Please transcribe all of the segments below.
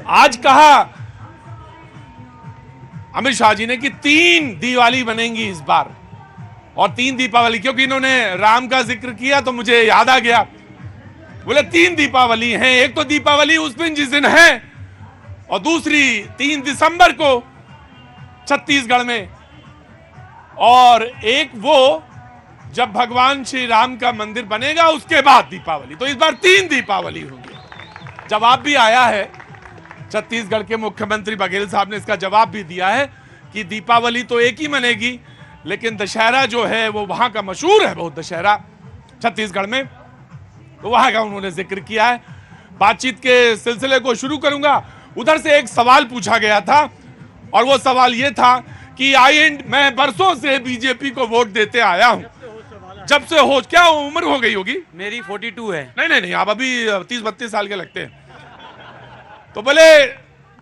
आज कहा अमित शाह जी ने कि 3 दिवाली बनेंगी इस बार, और 3 दीपावली, क्योंकि इन्होंने राम का जिक्र किया तो मुझे याद आ गया। बोले 3 दीपावली हैं, एक तो दीपावली उस दिन जिस दिन है, और दूसरी 3 दिसंबर को छत्तीसगढ़ में, और एक वो जब भगवान श्री राम का मंदिर बनेगा उसके बाद दीपावली। तो इस बार 3 दीपावली होंगी। जवाब भी आया है, छत्तीसगढ़ के मुख्यमंत्री बघेल साहब ने इसका जवाब भी दिया है कि दीपावली तो एक ही मनेगी, लेकिन दशहरा जो है वो वहां का मशहूर है बहुत, दशहरा छत्तीसगढ़ में, तो वहां का उन्होंने जिक्र किया है। बातचीत के सिलसिले को शुरू करूंगा। उधर से एक सवाल पूछा गया था, और वो सवाल ये था कि मैं बरसों से बीजेपी को वोट देते आया हूं, जब से हो, क्या उम्र हो गई होगी? मेरी 42 है। नहीं, आप अभी 30-32 साल के लगते हैं। तो बोले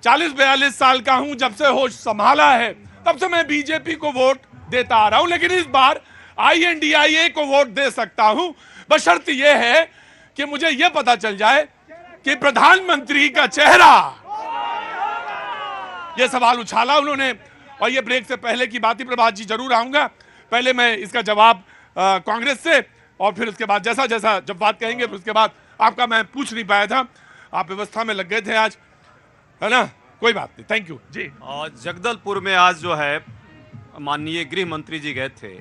40-42 साल का हूं, जब से होश संभाला है तब से मैं बीजेपी को वोट देता आ रहा हूं, लेकिन इस बार INDIA को वोट दे सकता हूं, बशर्त यह है कि मुझे यह पता चल जाए कि प्रधानमंत्री का चेहरा। यह सवाल उछाला उन्होंने, और यह ब्रेक से पहले की बात ही, प्रभात जी जरूर आऊंगा। पहले मैं इसका जवाब कांग्रेस से, और फिर उसके बाद जैसा जैसा जब बात कहेंगे फिर उसके बाद आपका मैं पूछ नहीं पाया था, आप व्यवस्था में लग गए थे आज, है ना? कोई बात नहीं, थैंक यू जी। और जगदलपुर में आज जो है माननीय गृह मंत्री जी गए थे,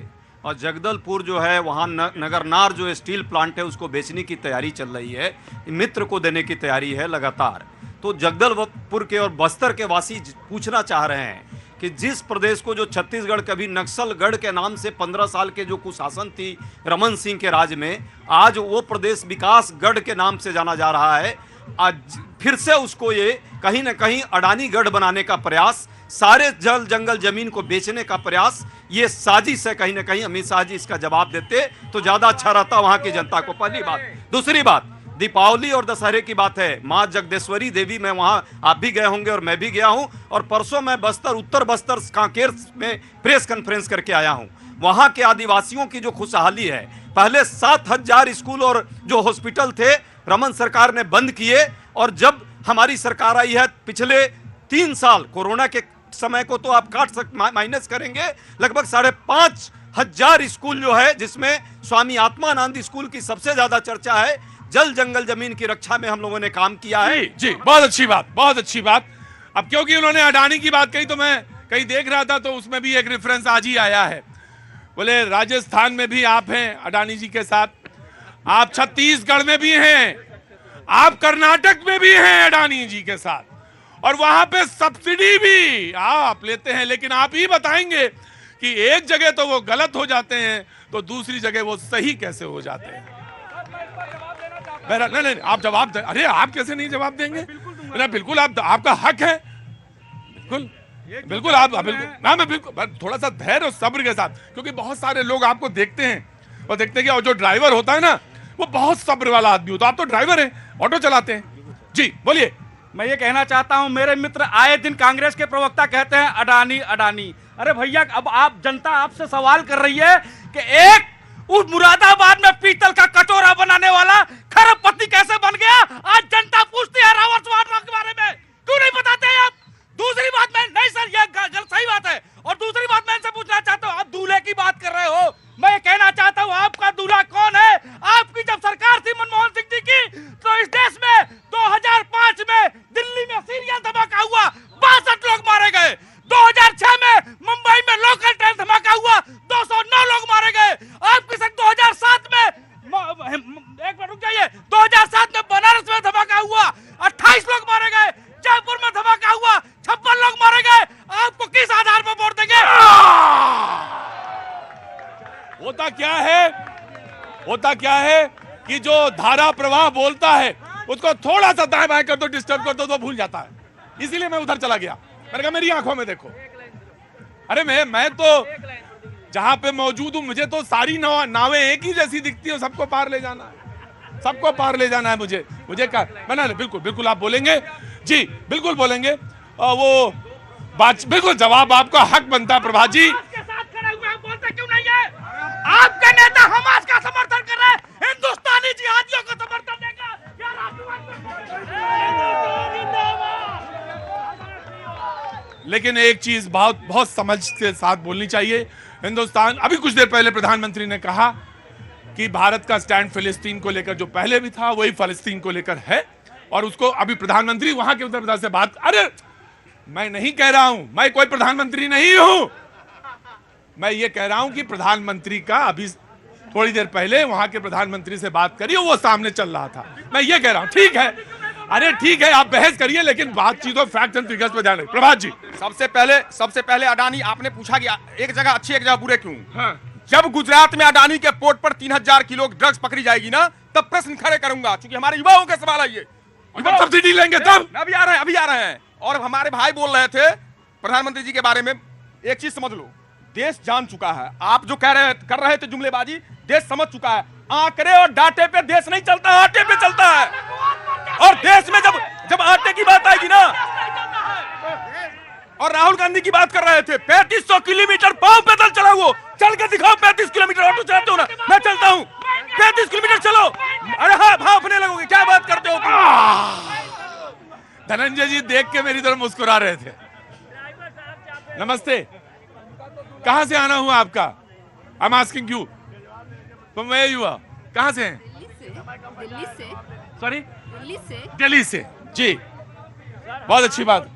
और जगदलपुर जो है वहाँ नगरनार जो स्टील प्लांट है उसको बेचने की तैयारी चल रही है, मित्र को देने की तैयारी है लगातार। तो जगदलपुर के और बस्तर के वासी पूछना चाह रहे हैं कि जिस प्रदेश को जो छत्तीसगढ़ कभी नक्सलगढ़ के नाम से 15 साल के जो कुशासन थी रमन सिंह के राज में, आज वो प्रदेश विकासगढ़ के नाम से जाना जा रहा है। आज फिर से उसको ये कहीं ना कहीं अडानी गढ़ बनाने का प्रयास, सारे जल जंगल जमीन को बेचने का प्रयास, ये साजिश है। कहीं ना कहीं अमित शाह जी इसका जवाब देते तो ज्यादा अच्छा रहता वहां की जनता को। पहली बात। दूसरी बात, दीपावली और दशहरे की बात है। मां जगदेश्वरी देवी में वहां आप भी गए होंगे और मैं भी गया हूं, और परसों मैं बस्तर, उत्तर बस्तर कांकेर में प्रेस कॉन्फ्रेंस करके आया हूं। वहां के आदिवासियों की जो खुशहाली है, पहले 7000 स्कूल और जो हॉस्पिटल थे रमन सरकार ने बंद किए, और जब हमारी सरकार आई है पिछले 3 साल, कोरोना के समय को तो आप माइनस करेंगे, लगभग 5,500 स्कूल जो है, जिसमें स्वामी आत्मानंद स्कूल की सबसे ज्यादा चर्चा है। जल जंगल जमीन की रक्षा में हम लोगों ने काम किया है। जी, बहुत अच्छी बात, बहुत अच्छी बात। अब क्योंकि उन्होंने अडानी की बात कही तो मैं कहीं देख रहा था, तो उसमें भी एक रेफरेंस आज ही आया है। बोले राजस्थान में भी आप हैं अडानी जी के साथ, आप छत्तीसगढ़ में भी हैं, आप कर्नाटक में भी हैं अडानी जी के साथ, और वहां पे सब्सिडी भी आप लेते हैं। लेकिन आप ही बताएंगे कि एक जगह तो वो गलत हो जाते हैं तो दूसरी जगह वो सही कैसे हो जाते हैं? नहीं, आप जवाब दें। अरे आप कैसे नहीं जवाब देंगे? बिल्कुल, आपका हक है, बिल्कुल आप बिल्कुल ना, मैं बिल्कुल थोड़ा सा धैर्य और सब्र के साथ, क्योंकि बहुत सारे लोग आपको देखते हैं और देखते हैं कि जो ड्राइवर होता है ना वो बहुत सब्र वाला आदमी होता है। आप तो ड्राइवर हैं, ऑटो चलाते हैं। जी बोलिए। मैं ये कहना चाहता हूं, मेरे मित्र आए दिन कांग्रेस के प्रवक्ता कहते हैं अडानी अडानी। अरे भैया, अब आप, जनता आपसे सवाल कर रही है कि एक उस मुरादाबाद में पीतल का कटोरा बनाने वाला खरबपति कैसे बन गया? आज जनता पूछती है रावतवाड़ के बारे में, क्यों नहीं बताते हैं आप? दूसरी बात मैं, नहीं सर ये सही बात है, और दूसरी बात मैं इनसे पूछना चाहता हूँ, आप दूल्हे की बात कर रहे हो, मैं ये कहना चाहता हूँ आपका दूल्हा कौन है? आपकी जब सरकार थी मनमोहन सिंह जी की, तो इस देश में 2005 में दिल्ली में सीरियल धमाका हुआ, 62 लोग मारे गए। 2006 में मुंबई में लोकल ट्रेन धमाका हुआ, 209 लोग मारे गए। आपकी सन 2007 में, एक मिनट रुक जाइए, 2007 में बनारस में धमाका हुआ, 28 लोग मारे गए। जयपुर में धमाका हुआ, 56 लोग मारे गए। आपको किस आधार पर वोट देंगे? होता क्या है कि जो धारा प्रवाह बोलता है उसको थोड़ा सा दाएं बाएं कर दो, डिस्टर्ब कर दो तो भूल जाता है। इसीलिए मैं उधर चला गया। मैंने कहा मेरी आंखों में देखो। अरे मैं तो जहां पे मौजूद हूं, मुझे तो सारी नावें एक ही जैसी दिखती है, सबको पार ले जाना है, सबको पार ले जाना है मुझे क्या बना। बिल्कुल आप बोलेंगे जी, बिल्कुल बोलेंगे। वो बात बिल्कुल, जवाब आपका हक बनता है प्रभात जी। आपके साथ खड़े हुए हैं, बोलते क्यों नहीं है? आपका नेता हमास का समर्थन कर रहा है, हिंदुस्तानी जिहादियों का समर्थन देगा या राष्ट्रवाद? लेकिन एक चीज बहुत बहुत समझ के साथ बोलनी चाहिए। हिंदुस्तान, अभी कुछ देर पहले प्रधानमंत्री ने कहा कि भारत का स्टैंड फिलिस्तीन को लेकर जो पहले भी था वही फिलिस्तीन को लेकर है, और उसको अभी प्रधानमंत्री वहां के उत्तर प्रदेश से बात, अरे मैं नहीं कह रहा हूं, मैं कोई प्रधानमंत्री नहीं हूं, मैं ये कह रहा हूं कि प्रधानमंत्री का अभी थोड़ी देर पहले वहां के प्रधानमंत्री से बात करिए, वो सामने चल रहा था, मैं ये कह रहा हूं। ठीक है, अरे ठीक है, आप बहस करिए, लेकिन बातचीत और फैक्ट एंड फिगर्स पे ध्यान रखिए। प्रभात जी, सबसे पहले अडानी, आपने पूछा कि एक जगह अच्छी एक जगह बुरे क्यों? हाँ। जब गुजरात में अडानी के पोर्ट पर 3000 किलो ड्रग्स पकड़ी जाएगी ना, तब प्रश्न खड़े करूंगा, क्योंकि हमारे युवाओं का सवाल है ये। सब्सिडी लेंगे तब? अभी आ रहे हैं। और हमारे भाई बोल रहे थे प्रधानमंत्री जी के बारे में, एक चीज समझ लो, देश जान चुका है, आप जो कर रहे थे जुमलेबाजी, देश समझ चुका है, आंकड़े और डाटे पे देश नहीं चलता, आटे पे चलता है। और देश में जब आटे की बात आएगी ना, और राहुल गांधी की बात कर रहे थे, 3500 किलोमीटर पांव पैदल चला, वो चल के दिखाओ 35 किलोमीटर, ऑटो चलाते हो ना, मैं चलता हूं, 35 किलोमीटर चलो। अरे हाँ, भापने लगोगे, क्या बात करते हो तुम? धनंजय जी देख के मेरी तरफ मुस्कुरा रहे थे। नमस्ते, कहां से आना हुआ आपका? आई एम आस्किंग यू, तुम वह युवा कहां से हैं? दिल्ली से। सॉरी, दिल्ली से जी, बहुत अच्छी बात।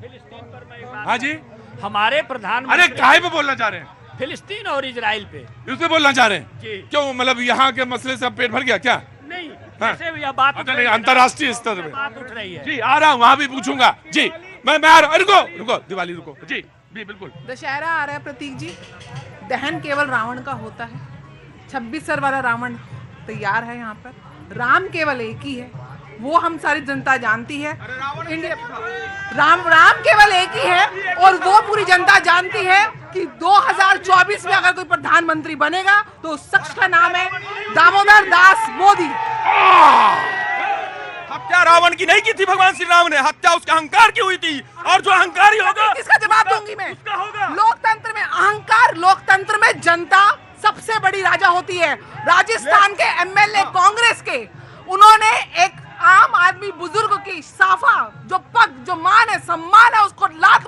हाँ जी, हमारे प्रधानमंत्री अरे काहे पे बोलना चाह रहे हैं? फिलिस्तीन और इजराइल पे उस पे बोलना चाह रहे हैं जी। क्यों, मतलब यहाँ के मसले से अब पेट भर गया क्या? नहीं, हाँ। जैसे भी यह बात उठ अच्छा, रही नहीं, है, अंतर्राष्ट्रीय स्तर पे बात उठ रही है जी, आ रहा हूँ, वहां भी पूछूंगा जी, मैं आ रहा हूँ। रुको दिवाली, रुको जी बिल्कुल। दशहरा आ रहा है प्रतीक जी, दहन केवल रावण का होता है, 26 सर वाला रावण तैयार है यहाँ पर, राम केवल एक ही है, वो हम सारी जनता जानती है। इंडिया राम केवल एक ही है, और वो पूरी जनता जानती है कि 2024 में अगर कोई प्रधानमंत्री बनेगा तो उस शख्स का नाम है दामोदर दास मोदी। हत्या रावण की नहीं की थी भगवान श्री राम ने, हत्या उसके अहंकार की हुई थी, और जो अहंकारी होगा इसका जवाब दूंगी मैं। उसका होगा। लोकतंत्र में अहंकार, लोकतंत्र में जनता सबसे बड़ी राजा होती है। राजस्थान के एमएलए कांग्रेस के, उन्होंने एक आम आदमी बुजुर्ग की साफा, जो पग, जो मान है, सम्मान है, उसको लात